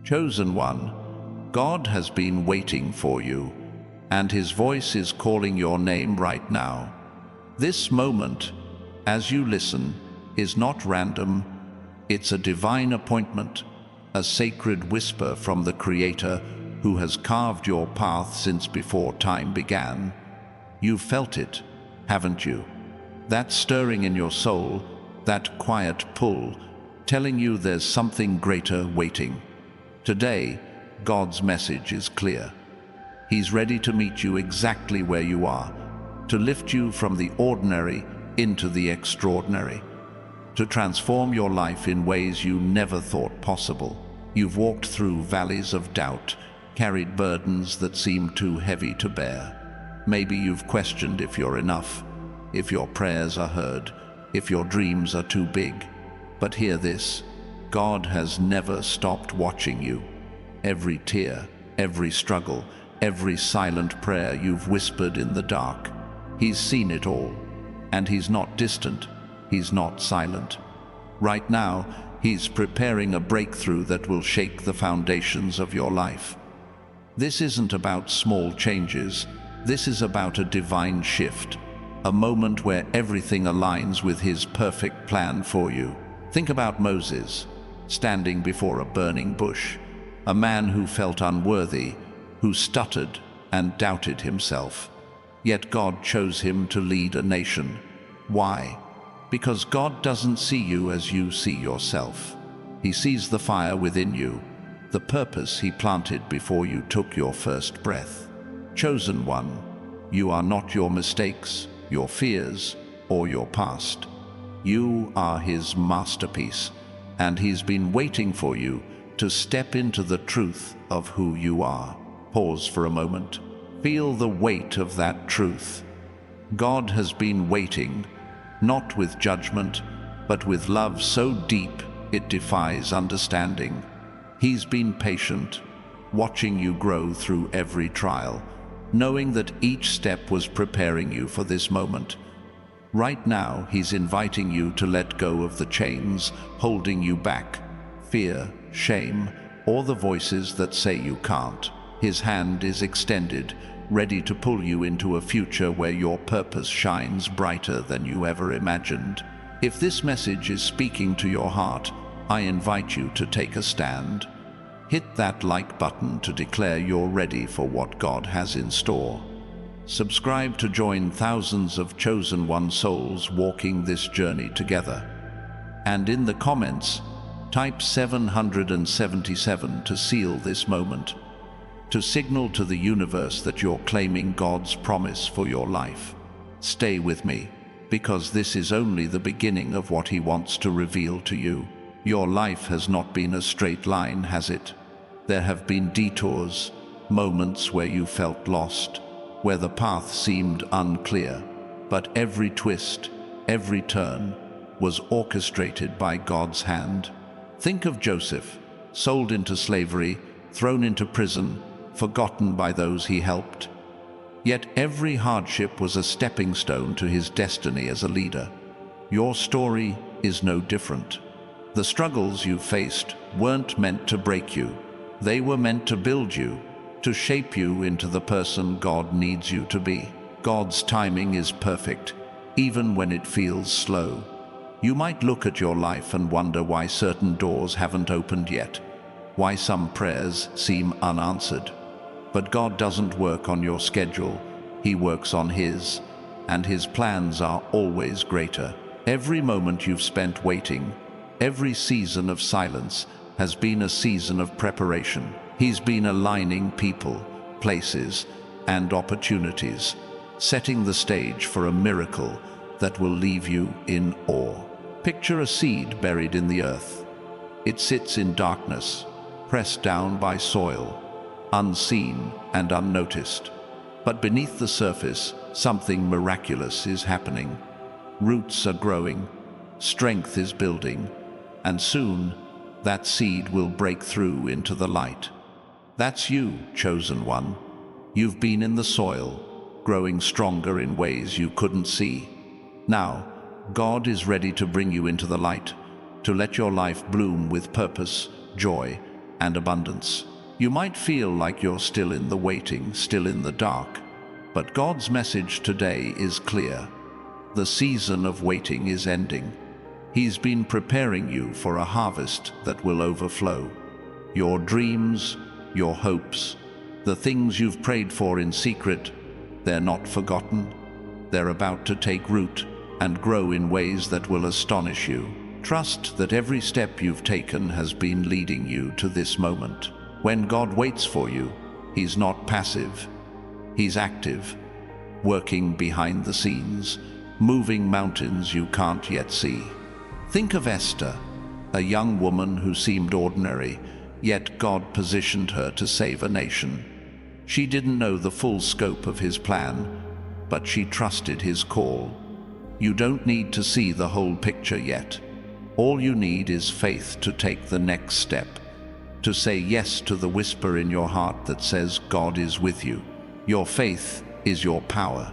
Chosen one, God has been waiting for you, and His voice is calling your name right now. This moment, as you listen, is not random. It's a divine appointment, a sacred whisper from the Creator who has carved your path since before time began. You've felt it, haven't you? That stirring in your soul, that quiet pull, telling you there's something greater waiting. Today, God's message is clear. He's ready to meet you exactly where you are, to lift you from the ordinary into the extraordinary, to transform your life in ways you never thought possible. You've walked through valleys of doubt, carried burdens that seem too heavy to bear. Maybe you've questioned if you're enough, if your prayers are heard, if your dreams are too big. But hear this, God has never stopped watching you. Every tear, every struggle, every silent prayer you've whispered in the dark, He's seen it all. And He's not distant, He's not silent. Right now, He's preparing a breakthrough that will shake the foundations of your life. This isn't about small changes. This is about a divine shift, a moment where everything aligns with His perfect plan for you. Think about Moses, standing before a burning bush, a man who felt unworthy, who stuttered and doubted himself. Yet God chose him to lead a nation. Why? Because God doesn't see you as you see yourself. He sees the fire within you, the purpose He planted before you took your first breath. Chosen one, you are not your mistakes, your fears, or your past. You are His masterpiece, and He's been waiting for you to step into the truth of who you are. Pause for a moment. Feel the weight of that truth. God has been waiting, not with judgment, but with love so deep it defies understanding. He's been patient, watching you grow through every trial, knowing that each step was preparing you for this moment. Right now, He's inviting you to let go of the chains holding you back, fear, shame, or the voices that say you can't. His hand is extended, ready to pull you into a future where your purpose shines brighter than you ever imagined. If this message is speaking to your heart, I invite you to take a stand. Hit that like button to declare you're ready for what God has in store. Subscribe to join thousands of chosen one souls walking this journey together. And in the comments, type 777 to seal this moment, to signal to the universe that you're claiming God's promise for your life. Stay with me, because this is only the beginning of what He wants to reveal to you. Your life has not been a straight line, has it? There have been detours, moments where you felt lost, where the path seemed unclear, but every twist, every turn, was orchestrated by God's hand. Think of Joseph, sold into slavery, thrown into prison, forgotten by those he helped. Yet every hardship was a stepping stone to his destiny as a leader. Your story is no different. The struggles you faced weren't meant to break you. They were meant to build you, to shape you into the person God needs you to be. God's timing is perfect, even when it feels slow. You might look at your life and wonder why certain doors haven't opened yet, why some prayers seem unanswered. But God doesn't work on your schedule. He works on His, and His plans are always greater. Every moment you've spent waiting, every season of silence has been a season of preparation. He's been aligning people, places, and opportunities, setting the stage for a miracle that will leave you in awe. Picture a seed buried in the earth. It sits in darkness, pressed down by soil, unseen and unnoticed. But beneath the surface, something miraculous is happening. Roots are growing, strength is building, and soon that seed will break through into the light. That's you, chosen one. You've been in the soil, growing stronger in ways you couldn't see. Now, God is ready to bring you into the light, to let your life bloom with purpose, joy, and abundance. You might feel like you're still in the waiting, still in the dark, but God's message today is clear. The season of waiting is ending. He's been preparing you for a harvest that will overflow. Your dreams, your hopes, the things you've prayed for in secret, they're not forgotten. They're about to take root and grow in ways that will astonish you. Trust that every step you've taken has been leading you to this moment. When God waits for you, He's not passive. He's active, working behind the scenes, moving mountains you can't yet see. Think of Esther, a young woman who seemed ordinary, yet God positioned her to save a nation. She didn't know the full scope of His plan, but she trusted His call. You don't need to see the whole picture yet. All you need is faith to take the next step, to say yes to the whisper in your heart that says God is with you. Your faith is your power.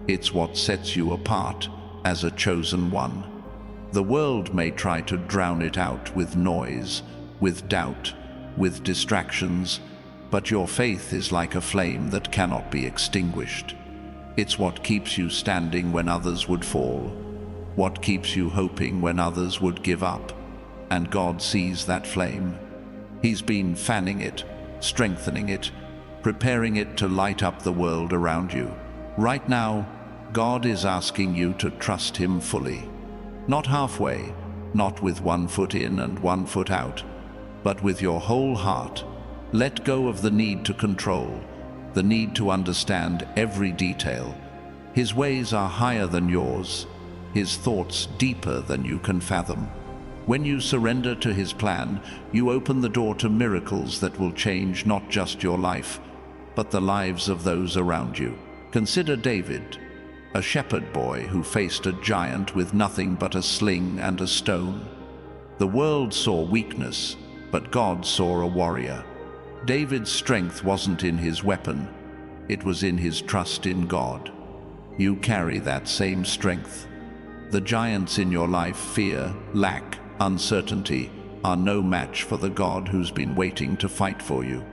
It's what sets you apart as a chosen one. The world may try to drown it out with noise, with doubt, with distractions, but your faith is like a flame that cannot be extinguished. It's what keeps you standing when others would fall, what keeps you hoping when others would give up. And God sees that flame. He's been fanning it, strengthening it, preparing it to light up the world around you. Right now, God is asking you to trust Him fully. Not halfway, not with one foot in and one foot out, but with your whole heart. Let go of the need to control, the need to understand every detail. His ways are higher than yours, His thoughts deeper than you can fathom. When you surrender to His plan, you open the door to miracles that will change not just your life, but the lives of those around you. Consider David, a shepherd boy who faced a giant with nothing but a sling and a stone. The world saw weakness, but God saw a warrior. David's strength wasn't in his weapon, it was in his trust in God. You carry that same strength. The giants in your life, fear, lack, uncertainty, are no match for the God who's been waiting to fight for you.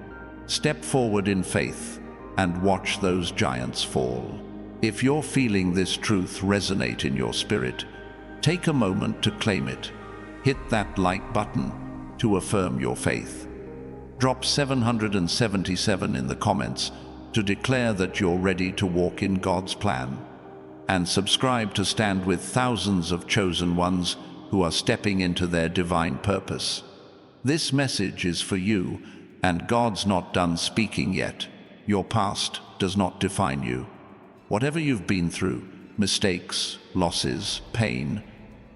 Step forward in faith and watch those giants fall. If you're feeling this truth resonate in your spirit, take a moment to claim it. Hit that like button to affirm your faith. Drop 777 in the comments to declare that you're ready to walk in God's plan. And subscribe to stand with thousands of chosen ones who are stepping into their divine purpose. This message is for you, and God's not done speaking yet. Your past does not define you. Whatever you've been through, mistakes, losses, pain,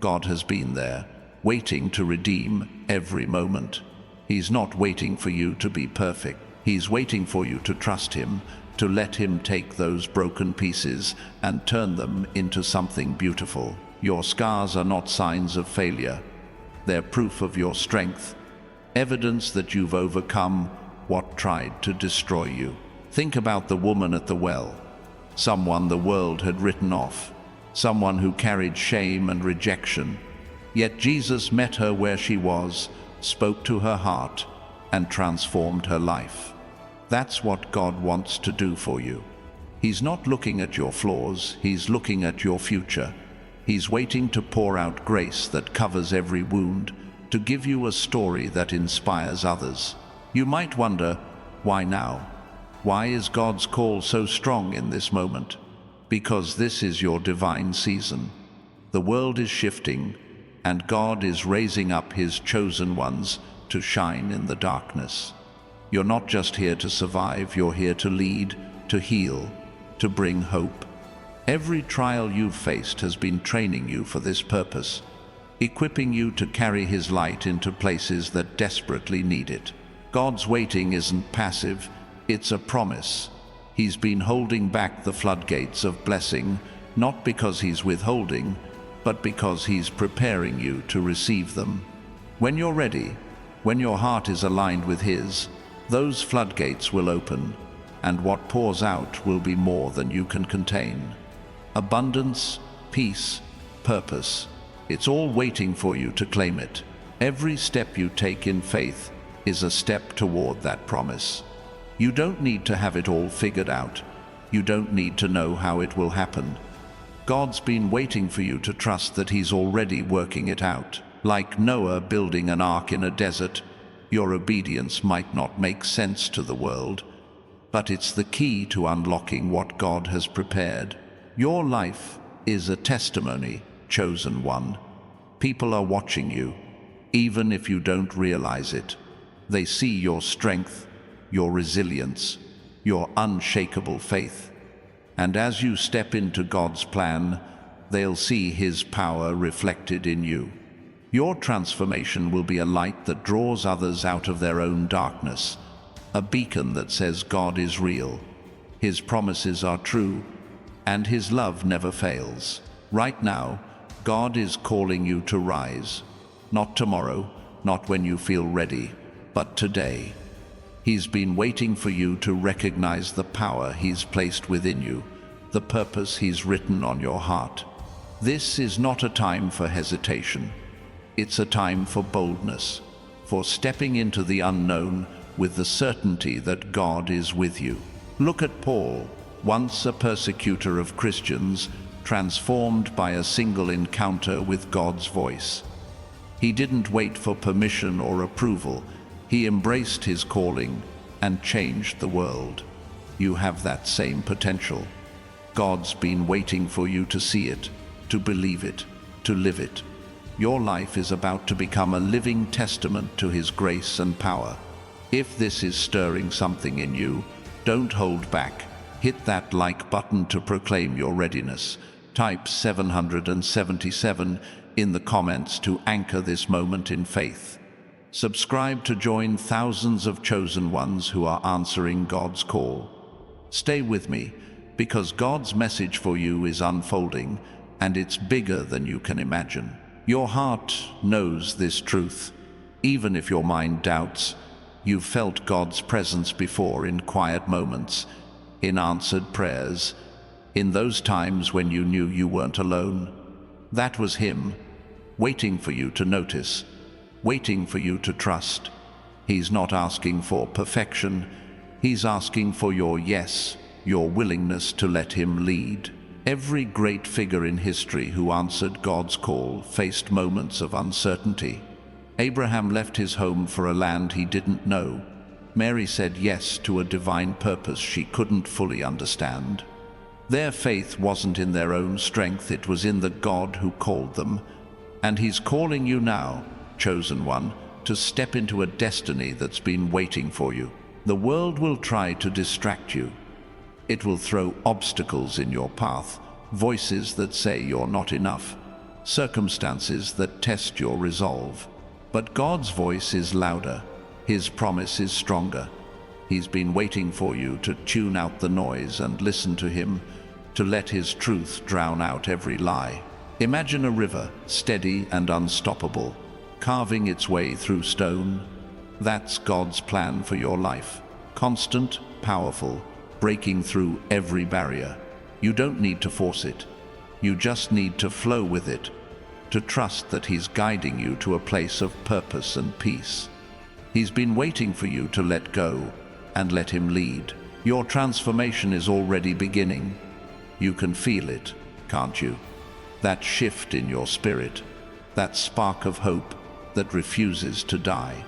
God has been there, waiting to redeem every moment. He's not waiting for you to be perfect. He's waiting for you to trust Him, to let Him take those broken pieces and turn them into something beautiful. Your scars are not signs of failure. They're proof of your strength, evidence that you've overcome what tried to destroy you. Think about the woman at the well, someone the world had written off, someone who carried shame and rejection. Yet Jesus met her where she was, spoke to her heart, and transformed her life. That's what God wants to do for you. He's not looking at your flaws, He's looking at your future. He's waiting to pour out grace that covers every wound, to give you a story that inspires others. You might wonder, why now? Why is God's call so strong in this moment? Because this is your divine season. The world is shifting, and God is raising up His chosen ones to shine in the darkness. You're not just here to survive, you're here to lead, to heal, to bring hope. Every trial you've faced has been training you for this purpose, equipping you to carry His light into places that desperately need it. God's waiting isn't passive, it's a promise. He's been holding back the floodgates of blessing, not because He's withholding, but because He's preparing you to receive them. When you're ready, when your heart is aligned with His, those floodgates will open, and what pours out will be more than you can contain. Abundance, peace, purpose, it's all waiting for you to claim it. Every step you take in faith, is a step toward that promise. You don't need to have it all figured out. You don't need to know how it will happen. God's been waiting for you to trust that He's already working it out. Like Noah building an ark in a desert, your obedience might not make sense to the world, but it's the key to unlocking what God has prepared. Your life is a testimony, chosen one. People are watching you, even if you don't realize it. They see your strength, your resilience, your unshakable faith. And as you step into God's plan, they'll see His power reflected in you. Your transformation will be a light that draws others out of their own darkness, a beacon that says God is real, His promises are true, and His love never fails. Right now, God is calling you to rise. Not tomorrow, not when you feel ready, but today. He's been waiting for you to recognize the power He's placed within you, the purpose He's written on your heart. This is not a time for hesitation. It's a time for boldness, for stepping into the unknown with the certainty that God is with you. Look at Paul, once a persecutor of Christians, transformed by a single encounter with God's voice. He didn't wait for permission or approval. He embraced his calling and changed the world. You have that same potential. God's been waiting for you to see it, to believe it, to live it. Your life is about to become a living testament to His grace and power. If this is stirring something in you, don't hold back. Hit that like button to proclaim your readiness. Type 777 in the comments to anchor this moment in faith. Subscribe to join thousands of chosen ones who are answering God's call. Stay with me, because God's message for you is unfolding, and it's bigger than you can imagine. Your heart knows this truth. Even if your mind doubts, you've felt God's presence before in quiet moments, in answered prayers, in those times when you knew you weren't alone. That was Him, waiting for you to notice, waiting for you to trust. He's not asking for perfection. He's asking for your yes, your willingness to let Him lead. Every great figure in history who answered God's call faced moments of uncertainty. Abraham left his home for a land he didn't know. Mary said yes to a divine purpose she couldn't fully understand. Their faith wasn't in their own strength, it was in the God who called them. And He's calling you now, chosen one, to step into a destiny that's been waiting for you. The world will try to distract you. It will throw obstacles in your path, voices that say you're not enough, circumstances that test your resolve. But God's voice is louder. His promise is stronger. He's been waiting for you to tune out the noise and listen to Him, to let His truth drown out every lie. Imagine a river, steady and unstoppable, carving its way through stone. That's God's plan for your life. Constant, powerful, breaking through every barrier. You don't need to force it. You just need to flow with it, to trust that He's guiding you to a place of purpose and peace. He's been waiting for you to let go and let Him lead. Your transformation is already beginning. You can feel it, can't you? That shift in your spirit, that spark of hope that refuses to die.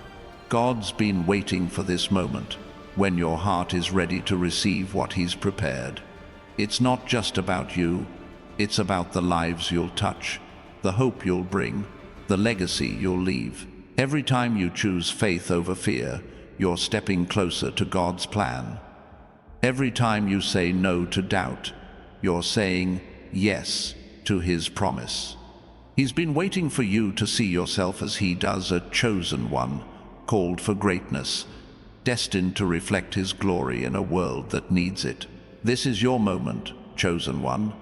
God's been waiting for this moment, when your heart is ready to receive what He's prepared. It's not just about you, it's about the lives you'll touch, the hope you'll bring, the legacy you'll leave. Every time you choose faith over fear, you're stepping closer to God's plan. Every time you say no to doubt, you're saying yes to His promise. He's been waiting for you to see yourself as He does, a chosen one, called for greatness, destined to reflect His glory in a world that needs it. This is your moment, chosen one.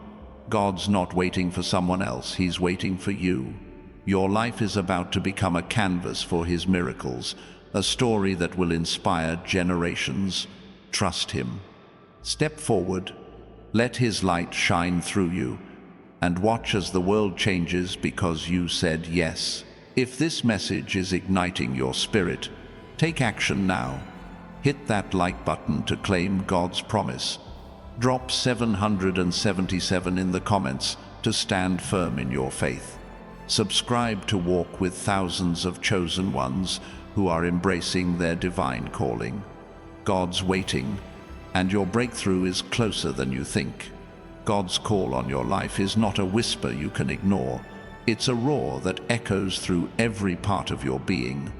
God's not waiting for someone else, He's waiting for you. Your life is about to become a canvas for His miracles, a story that will inspire generations. Trust Him. Step forward, let His light shine through you, and watch as the world changes because you said yes. If this message is igniting your spirit, Take action now. Hit that like button to claim God's promise. Drop 777 in the comments to stand firm in your faith. Subscribe to walk with thousands of chosen ones who are embracing their divine calling. God's waiting, and your breakthrough is closer than you think. God's call on your life is not a whisper you can ignore. It's a roar that echoes through every part of your being.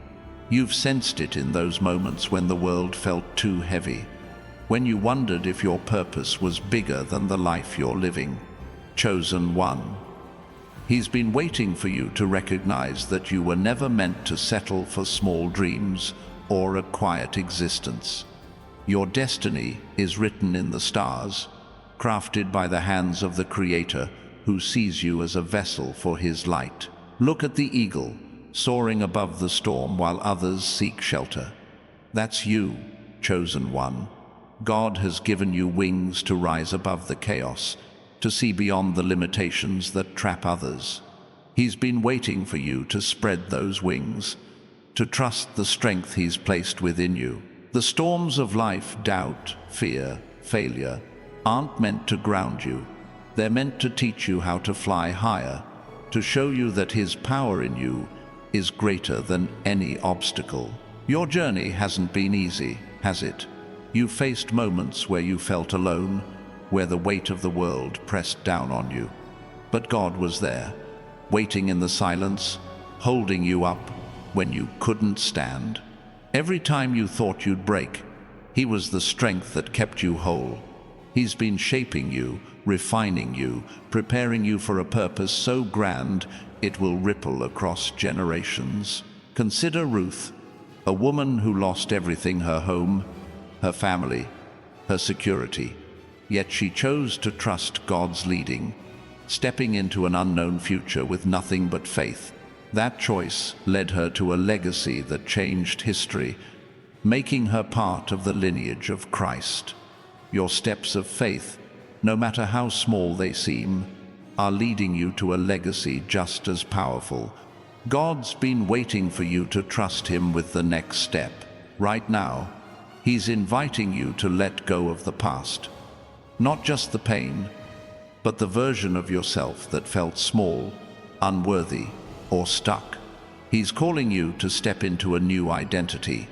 You've sensed it in those moments when the world felt too heavy, when you wondered if your purpose was bigger than the life you're living. Chosen one. He's been waiting for you to recognize that you were never meant to settle for small dreams or a quiet existence. Your destiny is written in the stars, crafted by the hands of the Creator who sees you as a vessel for His light. Look at the eagle, soaring above the storm while others seek shelter. That's you, chosen one. God has given you wings to rise above the chaos, to see beyond the limitations that trap others. He's been waiting for you to spread those wings, to trust the strength He's placed within you. The storms of life, doubt, fear, failure, aren't meant to ground you. They're meant to teach you how to fly higher, to show you that His power in you is greater than any obstacle. Your journey hasn't been easy, has it? You faced moments where you felt alone, where the weight of the world pressed down on you. But God was there, waiting in the silence, holding you up when you couldn't stand. Every time you thought you'd break, He was the strength that kept you whole. He's been shaping you, refining you, preparing you for a purpose so grand it will ripple across generations. Consider Ruth, a woman who lost everything: her home, her family, her security. Yet she chose to trust God's leading, stepping into an unknown future with nothing but faith. That choice led her to a legacy that changed history, making her part of the lineage of Christ. Your steps of faith, no matter how small they seem, are leading you to a legacy just as powerful. God's been waiting for you to trust Him with the next step. Right now, He's inviting you to let go of the past. Not just the pain, but the version of yourself that felt small, unworthy, or stuck. He's calling you to step into a new identity,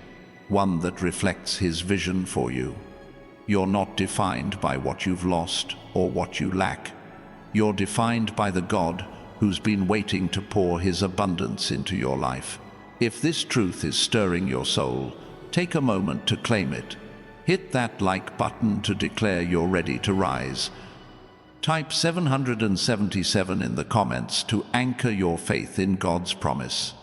one that reflects His vision for you. You're not defined by what you've lost or what you lack. You're defined by the God who's been waiting to pour His abundance into your life. If this truth is stirring your soul, take a moment to claim it. Hit that like button to declare you're ready to rise. Type 777 in the comments to anchor your faith in God's promise.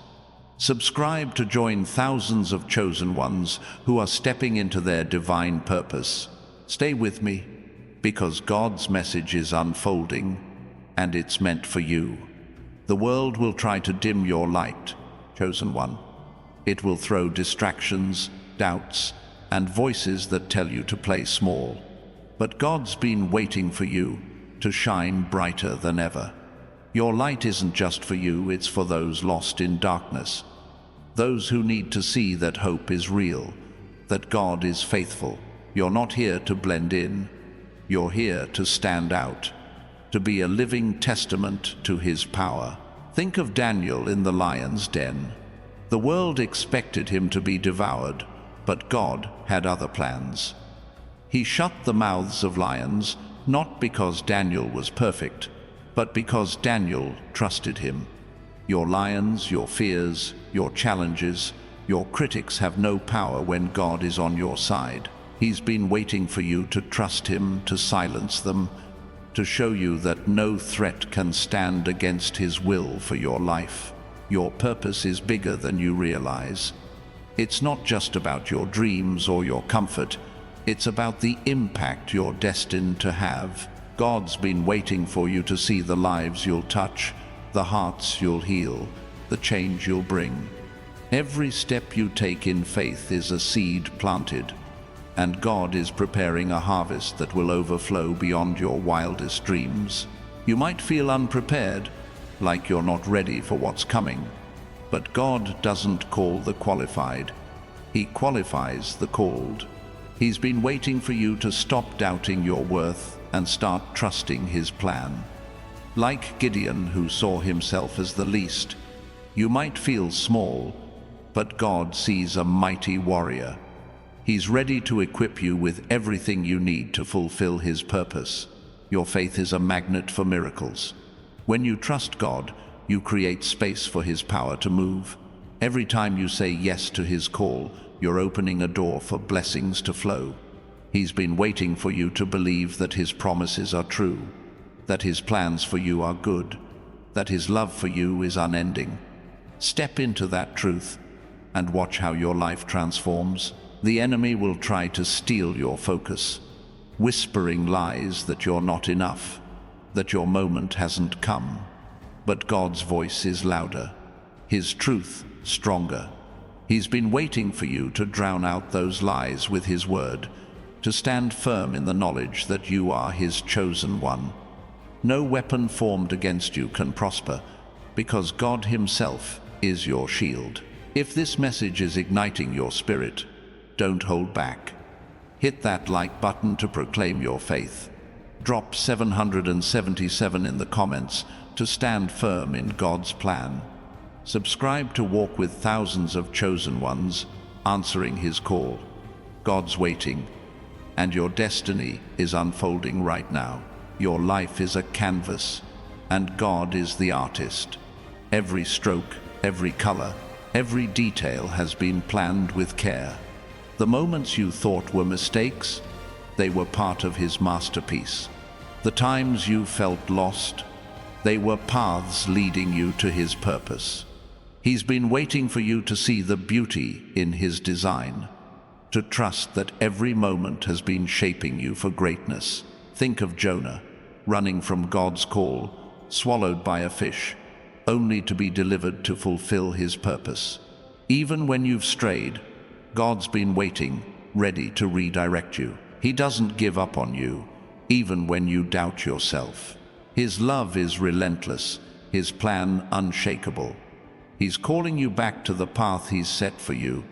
Subscribe to join thousands of chosen ones who are stepping into their divine purpose. Stay with me, because God's message is unfolding, and it's meant for you. The world will try to dim your light, chosen one. It will throw distractions, doubts, and voices that tell you to play small. But God's been waiting for you to shine brighter than ever. Your light isn't just for you, it's for those lost in darkness. Those who need to see that hope is real, that God is faithful. You're not here to blend in. You're here to stand out, to be a living testament to His power. Think of Daniel in the lion's den. The world expected him to be devoured, but God had other plans. He shut the mouths of lions, not because Daniel was perfect, but because Daniel trusted Him. Your lions, your fears, your challenges, your critics have no power when God is on your side. He's been waiting for you to trust Him, to silence them, to show you that no threat can stand against His will for your life. Your purpose is bigger than you realize. It's not just about your dreams or your comfort. It's about the impact you're destined to have. God's been waiting for you to see the lives you'll touch, the hearts you'll heal, the change you'll bring. Every step you take in faith is a seed planted, and God is preparing a harvest that will overflow beyond your wildest dreams. You might feel unprepared, like you're not ready for what's coming, but God doesn't call the qualified. He qualifies the called. He's been waiting for you to stop doubting your worth and start trusting his plan. Like Gideon, who saw himself as the least, you might feel small, but God sees a mighty warrior. He's ready to equip you with everything you need to fulfill his purpose. Your faith is a magnet for miracles. When you trust God, you create space for his power to move. Every time you say yes to his call, you're opening a door for blessings to flow. He's been waiting for you to believe that his promises are true, that his plans for you are good, that his love for you is unending. Step into that truth and watch how your life transforms. The enemy will try to steal your focus, whispering lies that you're not enough, that your moment hasn't come. But God's voice is louder, his truth stronger. He's been waiting for you to drown out those lies with his word, to stand firm in the knowledge that you are his chosen one. No weapon formed against you can prosper, because God himself is your shield. If this message is igniting your spirit, don't hold back. Hit that like button to proclaim your faith. Drop 777 in the comments to stand firm in God's plan. Subscribe to walk with thousands of chosen ones, answering his call. God's waiting, and your destiny is unfolding right now. Your life is a canvas, and God is the artist. Every stroke, every color, every detail has been planned with care. The moments you thought were mistakes, they were part of his masterpiece. The times you felt lost, they were paths leading you to his purpose. He's been waiting for you to see the beauty in his design, to trust that every moment has been shaping you for greatness. Think of Jonah, running from God's call, swallowed by a fish, only to be delivered to fulfill his purpose. Even when you've strayed, God's been waiting, ready to redirect you. He doesn't give up on you, even when you doubt yourself. His love is relentless, his plan unshakable. He's calling you back to the path he's set for you,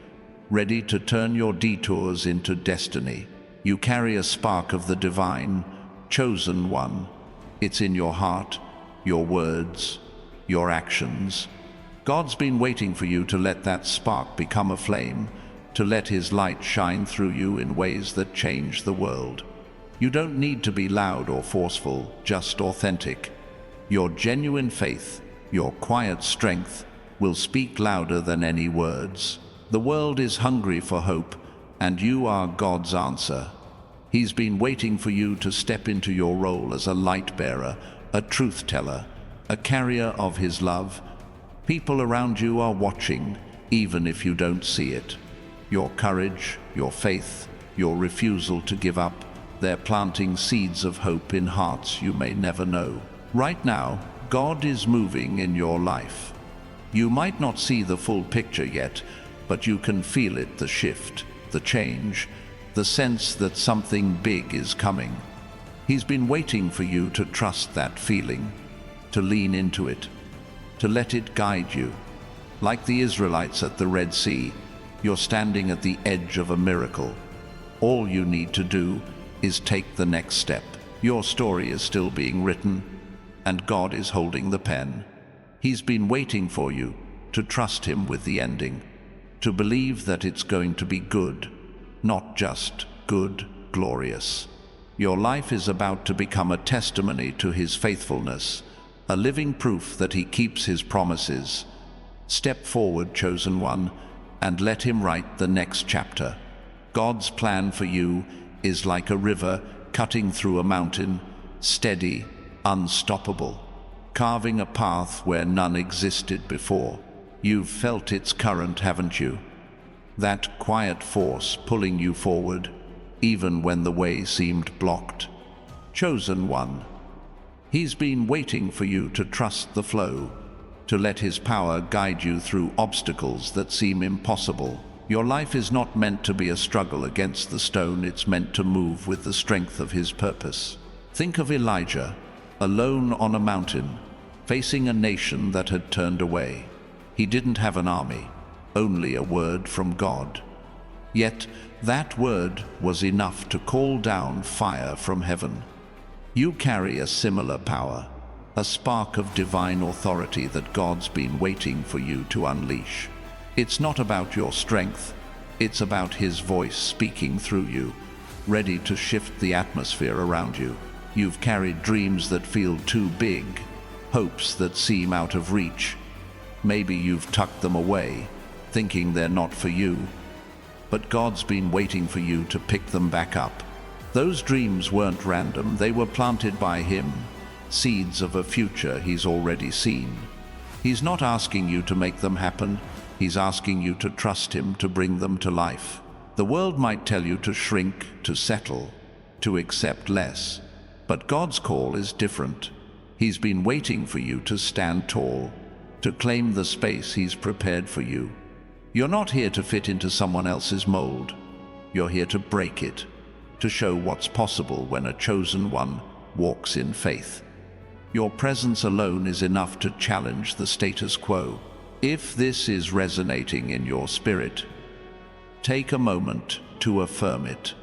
ready to turn your detours into destiny. You carry a spark of the divine, chosen one. It's in your heart, your words, your actions. God's been waiting for you to let that spark become a flame, to let his light shine through you in ways that change the world. You don't need to be loud or forceful, just authentic. Your genuine faith, your quiet strength, will speak louder than any words. The world is hungry for hope, and you are God's answer. He's been waiting for you to step into your role as a light bearer, a truth teller, a carrier of his love. People around you are watching, even if you don't see it. Your courage, your faith, your refusal to give up, they're planting seeds of hope in hearts you may never know. Right now, God is moving in your life. You might not see the full picture yet, but you can feel it, the shift, the change, the sense that something big is coming. He's been waiting for you to trust that feeling, to lean into it, to let it guide you. Like the Israelites at the Red Sea, you're standing at the edge of a miracle. All you need to do is take the next step. Your story is still being written, and God is holding the pen. He's been waiting for you to trust him with the ending, to believe that it's going to be good, not just good, glorious. Your life is about to become a testimony to his faithfulness, a living proof that he keeps his promises. Step forward, chosen one, and let him write the next chapter. God's plan for you is like a river cutting through a mountain, steady, unstoppable, carving a path where none existed before. You've felt its current, haven't you? That quiet force pulling you forward, even when the way seemed blocked. Chosen one, he's been waiting for you to trust the flow, to let his power guide you through obstacles that seem impossible. Your life is not meant to be a struggle against the stone, it's meant to move with the strength of his purpose. Think of Elijah, alone on a mountain, facing a nation that had turned away. He didn't have an army, only a word from God. Yet that word was enough to call down fire from heaven. You carry a similar power, a spark of divine authority that God's been waiting for you to unleash. It's not about your strength, it's about His voice speaking through you, ready to shift the atmosphere around you. You've carried dreams that feel too big, hopes that seem out of reach. Maybe you've tucked them away, thinking they're not for you. But God's been waiting for you to pick them back up. Those dreams weren't random, they were planted by Him, seeds of a future He's already seen. He's not asking you to make them happen, He's asking you to trust Him to bring them to life. The world might tell you to shrink, to settle, to accept less. But God's call is different. He's been waiting for you to stand tall, to claim the space He's prepared for you. You're not here to fit into someone else's mold. You're here to break it, to show what's possible when a chosen one walks in faith. Your presence alone is enough to challenge the status quo. If this is resonating in your spirit, take a moment to affirm it.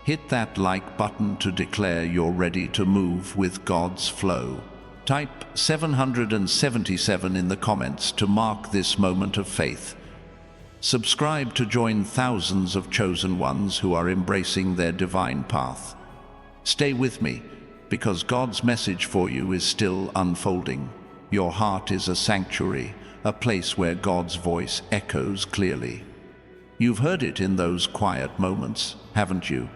Hit that like button to declare you're ready to move with God's flow. Type 777 in the comments to mark this moment of faith. Subscribe to join thousands of chosen ones who are embracing their divine path. Stay with me, because God's message for you is still unfolding. Your heart is a sanctuary, a place where God's voice echoes clearly. You've heard it in those quiet moments, haven't you?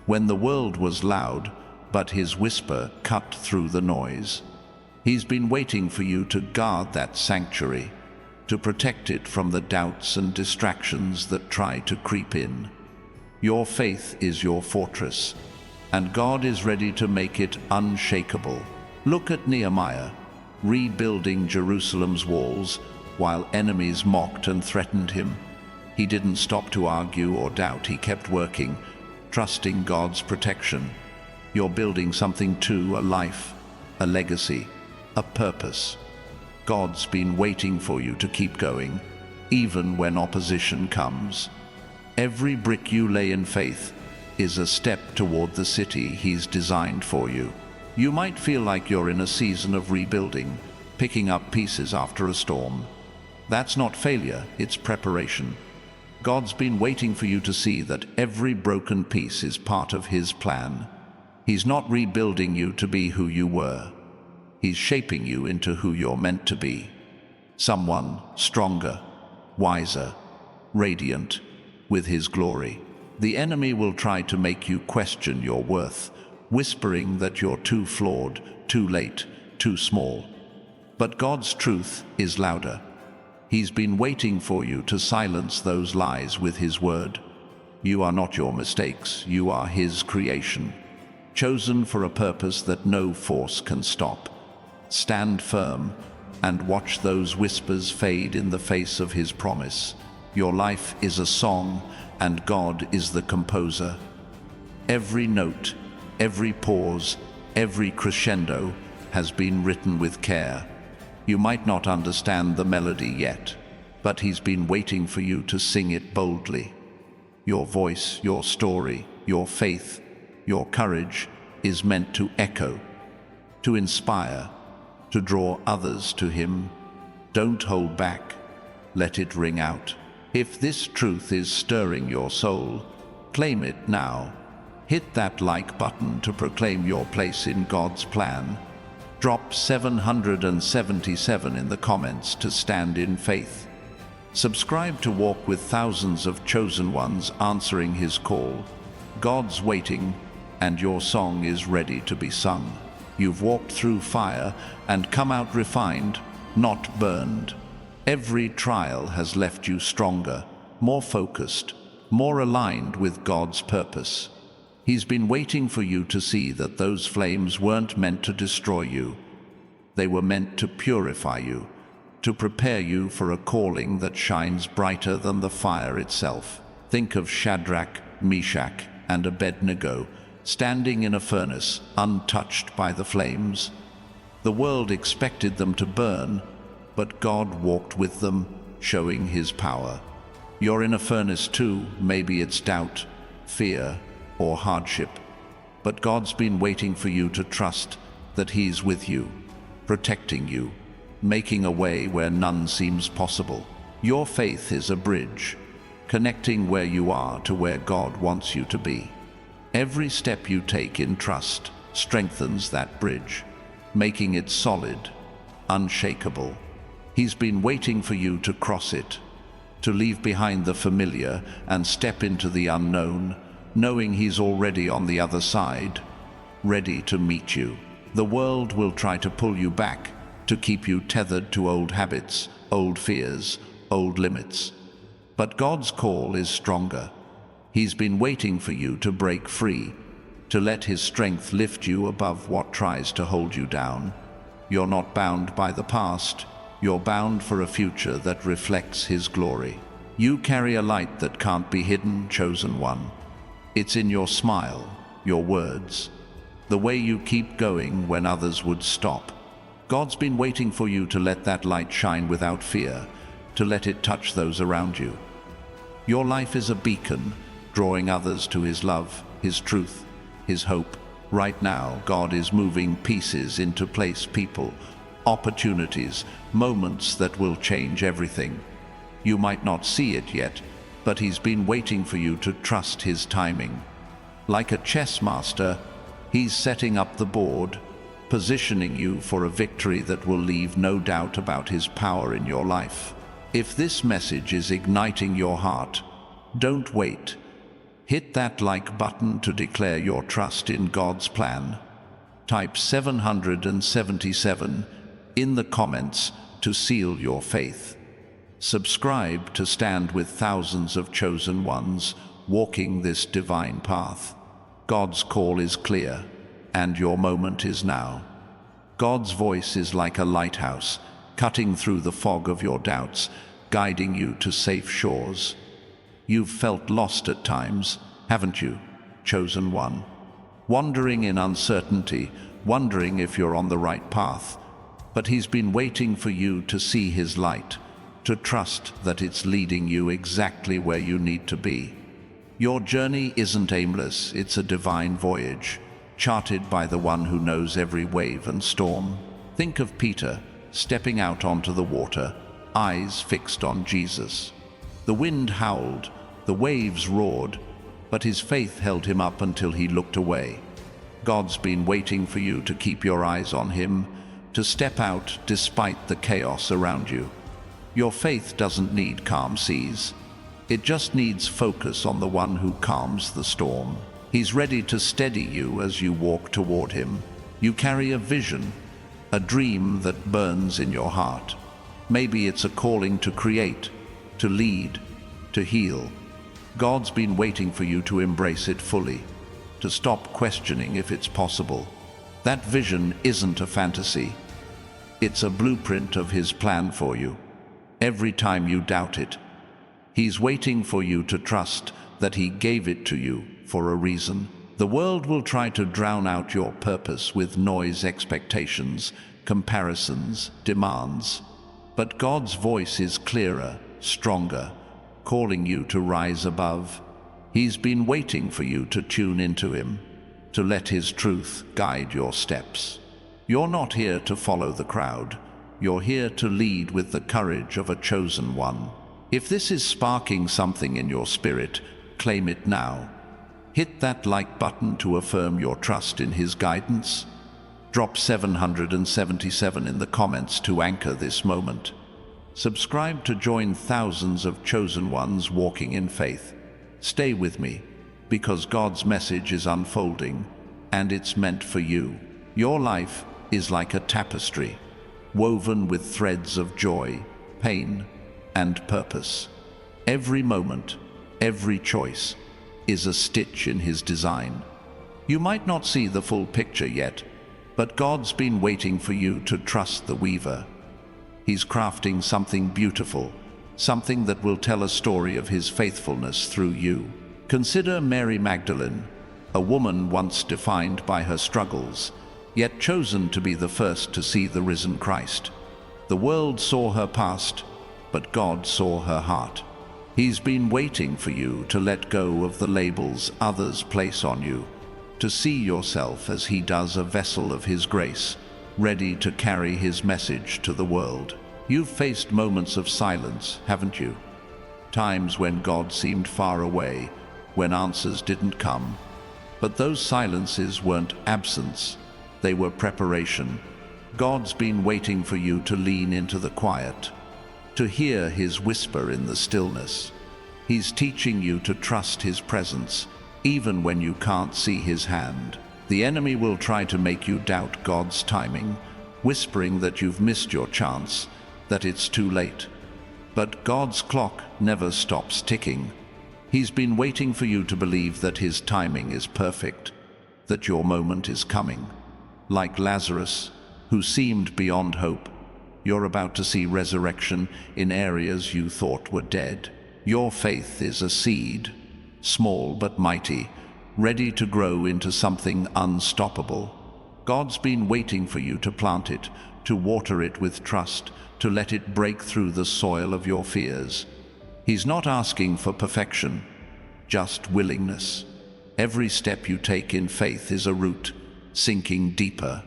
When the world was loud, but His whisper cut through the noise. He's been waiting for you to guard that sanctuary, to protect it from the doubts and distractions that try to creep in. Your faith is your fortress, and God is ready to make it unshakable. Look at Nehemiah, rebuilding Jerusalem's walls while enemies mocked and threatened him. He didn't stop to argue or doubt, he kept working, trusting God's protection. You're building something too, a life, a legacy, a purpose. God's been waiting for you to keep going, even when opposition comes. Every brick you lay in faith is a step toward the city He's designed for you. You might feel like you're in a season of rebuilding, picking up pieces after a storm. That's not failure, it's preparation. God's been waiting for you to see that every broken piece is part of His plan. He's not rebuilding you to be who you were. He's shaping you into who you're meant to be. Someone stronger, wiser, radiant, with His glory. The enemy will try to make you question your worth, whispering that you're too flawed, too late, too small. But God's truth is louder. He's been waiting for you to silence those lies with His word. You are not your mistakes, you are His creation, chosen for a purpose that no force can stop. Stand firm and watch those whispers fade in the face of His promise. Your life is a song, and God is the composer. Every note, every pause, every crescendo has been written with care. You might not understand the melody yet, but He's been waiting for you to sing it boldly. Your voice, your story, your faith, your courage is meant to echo, to inspire, to draw others to Him. Don't hold back. Let it ring out. If this truth is stirring your soul, claim it now. Hit that like button to proclaim your place in God's plan. Drop 777 in the comments to stand in faith. Subscribe to walk with thousands of chosen ones answering His call. God's waiting, and your song is ready to be sung. You've walked through fire and come out refined, not burned. Every trial has left you stronger, more focused, more aligned with God's purpose. He's been waiting for you to see that those flames weren't meant to destroy you. They were meant to purify you, to prepare you for a calling that shines brighter than the fire itself. Think of Shadrach, Meshach, and Abednego, standing in a furnace, untouched by the flames. The world expected them to burn, but God walked with them, showing His power. You're in a furnace too. Maybe it's doubt, fear, or hardship. But God's been waiting for you to trust that He's with you, protecting you, making a way where none seems possible. Your faith is a bridge, connecting where you are to where God wants you to be. Every step you take in trust strengthens that bridge, making it solid, unshakable. He's been waiting for you to cross it, to leave behind the familiar and step into the unknown, knowing He's already on the other side, ready to meet you. The world will try to pull you back, to keep you tethered to old habits, old fears, old limits. But God's call is stronger. He's been waiting for you to break free, to let His strength lift you above what tries to hold you down. You're not bound by the past. You're bound for a future that reflects His glory. You carry a light that can't be hidden, chosen one. It's in your smile, your words, the way you keep going when others would stop. God's been waiting for you to let that light shine without fear, to let it touch those around you. Your life is a beacon, drawing others to His love, His truth, His hope. Right now, God is moving pieces into place, people, opportunities, moments that will change everything. You might not see it yet, but He's been waiting for you to trust His timing. Like a chess master, He's setting up the board, positioning you for a victory that will leave no doubt about His power in your life. If this message is igniting your heart, don't wait. Hit that like button to declare your trust in God's plan. Type 777 in the comments to seal your faith. Subscribe to stand with thousands of chosen ones walking this divine path. God's call is clear, and your moment is now. God's voice is like a lighthouse, cutting through the fog of your doubts, guiding you to safe shores. You've felt lost at times, haven't you, chosen one? Wandering in uncertainty, wondering if you're on the right path. But He's been waiting for you to see His light, to trust that it's leading you exactly where you need to be. Your journey isn't aimless, it's a divine voyage, charted by the one who knows every wave and storm. Think of Peter, stepping out onto the water, eyes fixed on Jesus. The wind howled, the waves roared, but his faith held him up until he looked away. God's been waiting for you to keep your eyes on Him, to step out despite the chaos around you. Your faith doesn't need calm seas. It just needs focus on the one who calms the storm. He's ready to steady you as you walk toward Him. You carry a vision, a dream that burns in your heart. Maybe it's a calling to create, to lead, to heal. God's been waiting for you to embrace it fully, to stop questioning if it's possible. That vision isn't a fantasy. It's a blueprint of His plan for you. Every time you doubt it, He's waiting for you to trust that He gave it to you for a reason. The world will try to drown out your purpose with noise, expectations, comparisons, demands. But God's voice is clearer, stronger, calling you to rise above. He's been waiting for you to tune into Him, to let His truth guide your steps. You're not here to follow the crowd. You're here to lead with the courage of a chosen one. If this is sparking something in your spirit, claim it now. Hit that like button to affirm your trust in His guidance. Drop 777 in the comments to anchor this moment. Subscribe to join thousands of chosen ones walking in faith. Stay with me, because God's message is unfolding, and it's meant for you. Your life is like a tapestry, woven with threads of joy, pain, and purpose. Every moment, every choice, is a stitch in His design. You might not see the full picture yet, but God's been waiting for you to trust the weaver. He's crafting something beautiful, something that will tell a story of His faithfulness through you. Consider Mary Magdalene, a woman once defined by her struggles, yet chosen to be the first to see the risen Christ. The world saw her past, but God saw her heart. He's been waiting for you to let go of the labels others place on you, to see yourself as he does, a vessel of his grace, ready to carry his message to the world. You've faced moments of silence, haven't you? Times when God seemed far away, when answers didn't come. But those silences weren't absence, they were preparation. God's been waiting for you to lean into the quiet, to hear his whisper in the stillness. He's teaching you to trust his presence, even when you can't see his hand. The enemy will try to make you doubt God's timing, whispering that you've missed your chance, that it's too late. But God's clock never stops ticking. He's been waiting for you to believe that his timing is perfect, that your moment is coming. Like Lazarus, who seemed beyond hope, you're about to see resurrection in areas you thought were dead. Your faith is a seed, small but mighty, ready to grow into something unstoppable. God's been waiting for you to plant it, to water it with trust, to let it break through the soil of your fears. He's not asking for perfection, just willingness. Every step you take in faith is a root, sinking deeper,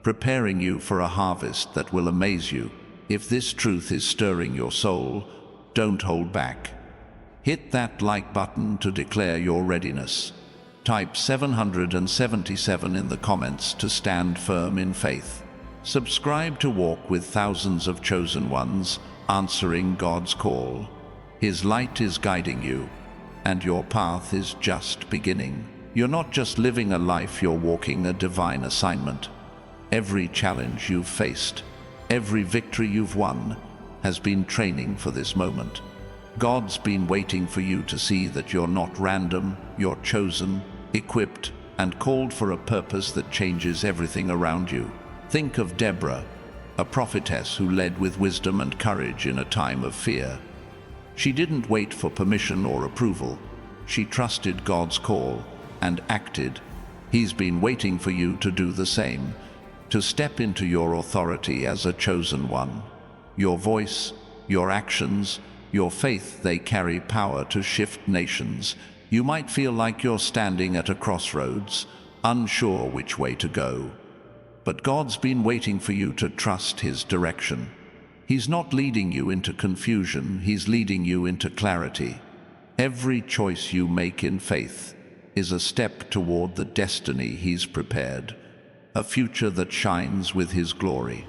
preparing you for a harvest that will amaze you. If this truth is stirring your soul, don't hold back. Hit that like button to declare your readiness. Type 777 in the comments to stand firm in faith. Subscribe to walk with thousands of chosen ones, answering God's call. His light is guiding you, and your path is just beginning. You're not just living a life, you're walking a divine assignment. Every challenge you've faced, every victory you've won, has been training for this moment. God's been waiting for you to see that you're not random, you're chosen, equipped, and called for a purpose that changes everything around you. Think of Deborah, a prophetess who led with wisdom and courage in a time of fear. She didn't wait for permission or approval. She trusted God's call and acted. He's been waiting for you to do the same, to step into your authority as a chosen one. Your voice, your actions, your faith, they carry power to shift nations. You might feel like you're standing at a crossroads, unsure which way to go. But God's been waiting for you to trust his direction. He's not leading you into confusion, he's leading you into clarity. Every choice you make in faith is a step toward the destiny he's prepared, a future that shines with his glory.